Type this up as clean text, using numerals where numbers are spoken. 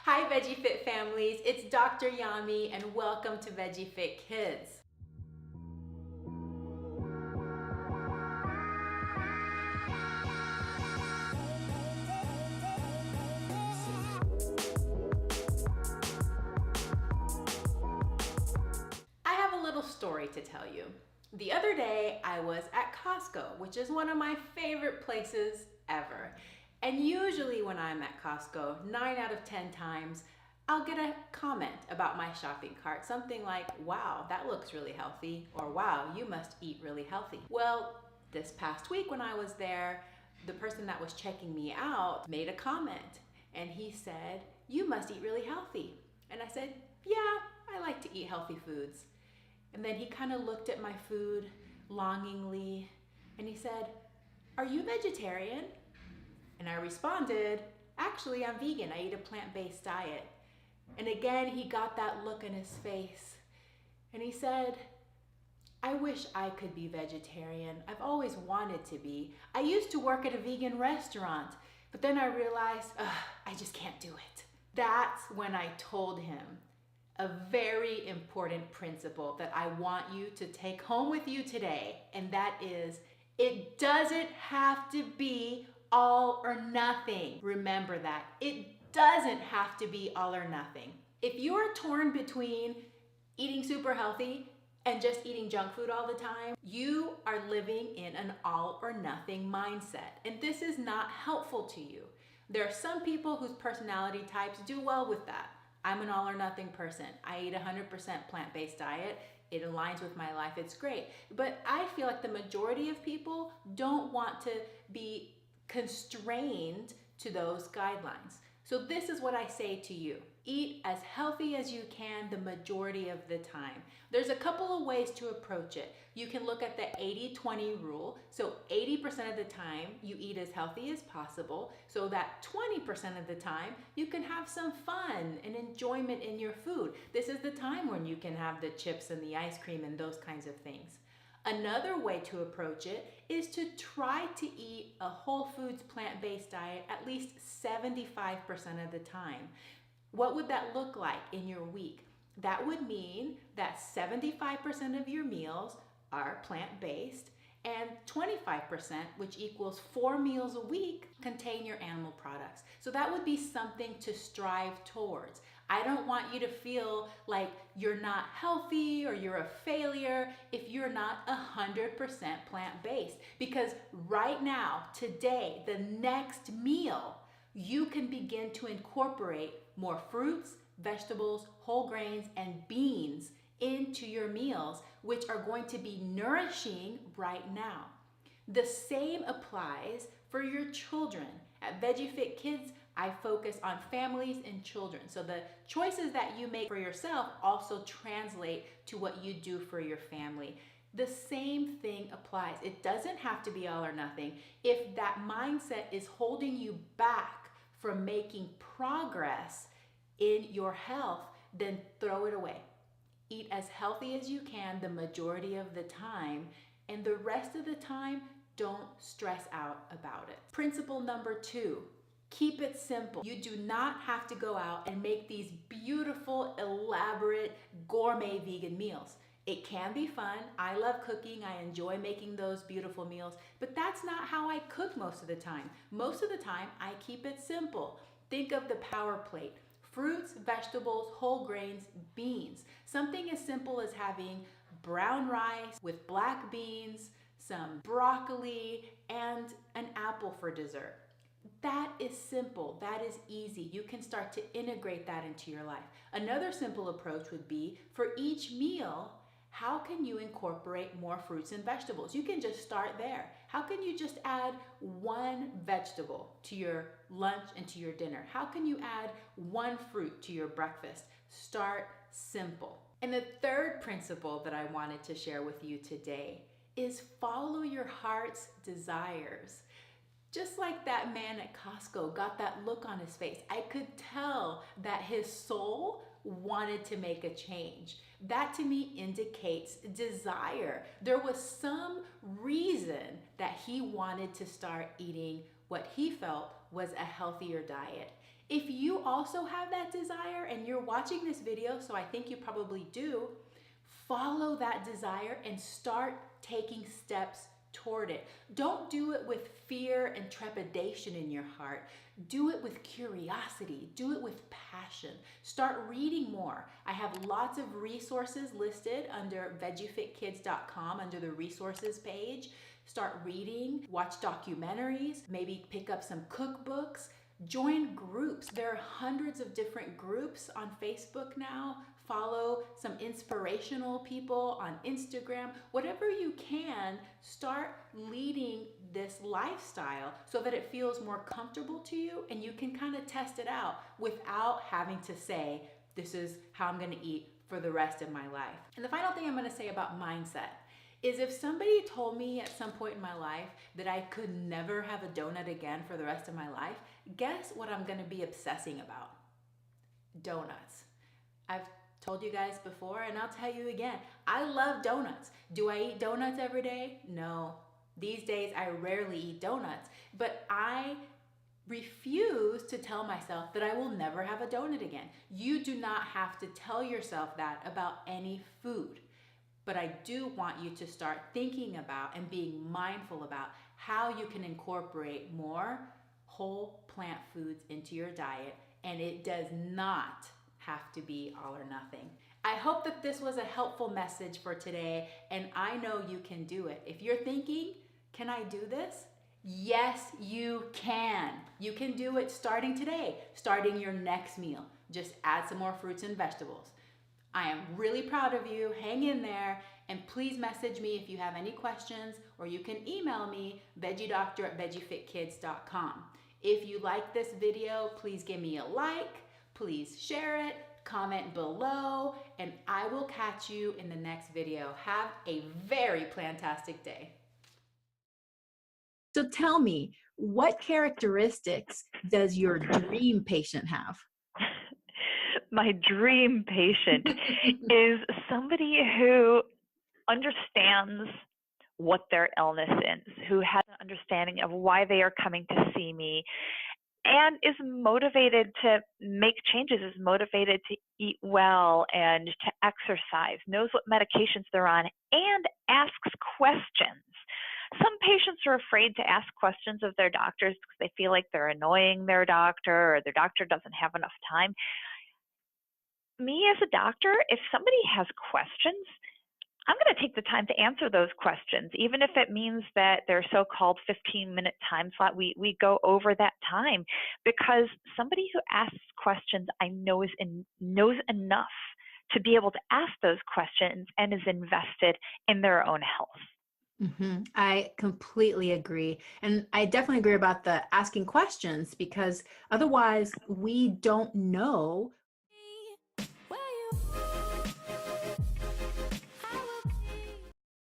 Hi Veggie Fit families, it's Dr. Yami and welcome to Veggie Fit Kids. I have a little story to tell you. The other day I was at Costco, which is one of my favorite places ever. And usually when I'm at Costco, 9 out of 10 times, I'll get a comment about my shopping cart. Something like, wow, that looks really healthy, or wow, you must eat really healthy. Well, this past week when I was there, the person that was checking me out made a comment and he said, you must eat really healthy. And I said, yeah, I like to eat healthy foods. And then he kind of looked at my food longingly and he said, are you vegetarian? And I responded, actually, I'm vegan. I eat a plant-based diet. And again, he got that look in his face. And he said, I wish I could be vegetarian. I've always wanted to be. I used to work at a vegan restaurant, but then I realized, I just can't do it. That's when I told him a very important principle that I want you to take home with you today. And that is, it doesn't have to be all or nothing. Remember that. It doesn't have to be all or nothing. If you're torn between eating super healthy and just eating junk food all the time, you are living in an all or nothing mindset. And this is not helpful to you. There are some people whose personality types do well with that. I'm an all or nothing person. I eat 100% plant-based diet. It aligns with my life. It's great. But I feel like the majority of people don't want to be constrained to those guidelines. So this is what I say to you. Eat as healthy as you can the majority of the time. There's a couple of ways to approach it. You can look at the 80-20 rule. So 80% of the time you eat as healthy as possible, so that 20% of the time you can have some fun and enjoyment in your food. This is the time when you can have the chips and the ice cream and those kinds of things. Another way to approach it is to try to eat a whole foods plant-based diet at least 75% of the time. What would that look like in your week? That would mean that 75% of your meals are plant-based and 25%, which equals 4 meals a week, contain your animal products. So that would be something to strive towards. I don't want you to feel like you're not healthy or you're a failure if you're not 100% plant-based. Because right now, today, the next meal, you can begin to incorporate more fruits, vegetables, whole grains, and beans into your meals, which are going to be nourishing right now. The same applies for your children. At Veggie Fit Kids, I focus on families and children. So the choices that you make for yourself also translate to what you do for your family. The same thing applies. It doesn't have to be all or nothing. If that mindset is holding you back from making progress in your health, then throw it away. Eat as healthy as you can the majority of the time, and the rest of the time, don't stress out about it. Principle number 2, keep it simple. You do not have to go out and make these beautiful, elaborate, gourmet vegan meals. It can be fun. I love cooking. I enjoy making those beautiful meals, but that's not how I cook most of the time. Most of the time, I keep it simple. Think of the power plate. Fruits, vegetables, whole grains, beans. Something as simple as having brown rice with black beans, some broccoli, and an apple for dessert. That is simple. That is easy. You can start to integrate that into your life. Another simple approach would be for each meal, how can you incorporate more fruits and vegetables? You can just start there. How can you just add one vegetable to your lunch and to your dinner? How can you add one fruit to your breakfast? Start simple. And the third principle that I wanted to share with you today is follow your heart's desires. Just like that man at Costco got that look on his face, I could tell that his soul wanted to make a change. That to me indicates desire. There was some reason that he wanted to start eating what he felt was a healthier diet. If you also have that desire and you're watching this video, so I think you probably do, follow that desire and start taking steps toward it. Don't do it with fear and trepidation in your heart. Do it with curiosity. Do it with passion. Start reading more. I have lots of resources listed under veggiefitkids.com under the resources page. Start reading, watch documentaries, maybe pick up some cookbooks. Join groups. There are hundreds of different groups on Facebook now. Follow some inspirational people on Instagram. Whatever you can, start leading this lifestyle so that it feels more comfortable to you and you can kind of test it out without having to say, this is how I'm going to eat for the rest of my life. And the final thing I'm going to say about mindset is if somebody told me at some point in my life that I could never have a donut again for the rest of my life, guess what I'm going to be obsessing about? Donuts. I've told you guys before and I'll tell you again, I love donuts. Do I eat donuts every day? No. These days I rarely eat donuts, but I refuse to tell myself that I will never have a donut again. You do not have to tell yourself that about any food. But I do want you to start thinking about and being mindful about how you can incorporate more whole plant foods into your diet, and it does not have to be all or nothing. I hope that this was a helpful message for today, and I know you can do it. If you're thinking, can I do this? Yes, you can. You can do it starting today, starting your next meal. Just add some more fruits and vegetables. I am really proud of you. Hang in there, and please message me if you have any questions, or you can email me, veggiedoctor@veggiefitkids.com. If you like this video, please give me a like, please share it, comment below, and I will catch you in the next video. Have a very plantastic day. So tell me, what characteristics does your dream patient have? My dream patient is somebody who understands what their illness is, who has an understanding of why they are coming to see me, and is motivated to make changes, is motivated to eat well and to exercise, knows what medications they're on, and asks questions. Some patients are afraid to ask questions of their doctors because they feel like they're annoying their doctor or their doctor doesn't have enough time. Me as a doctor, if somebody has questions, I'm going to take the time to answer those questions, even if it means that their so-called 15-minute time slot, we go over that time, because somebody who asks questions I know knows enough to be able to ask those questions and is invested in their own health. I completely agree. And I definitely agree about the asking questions, because otherwise we don't know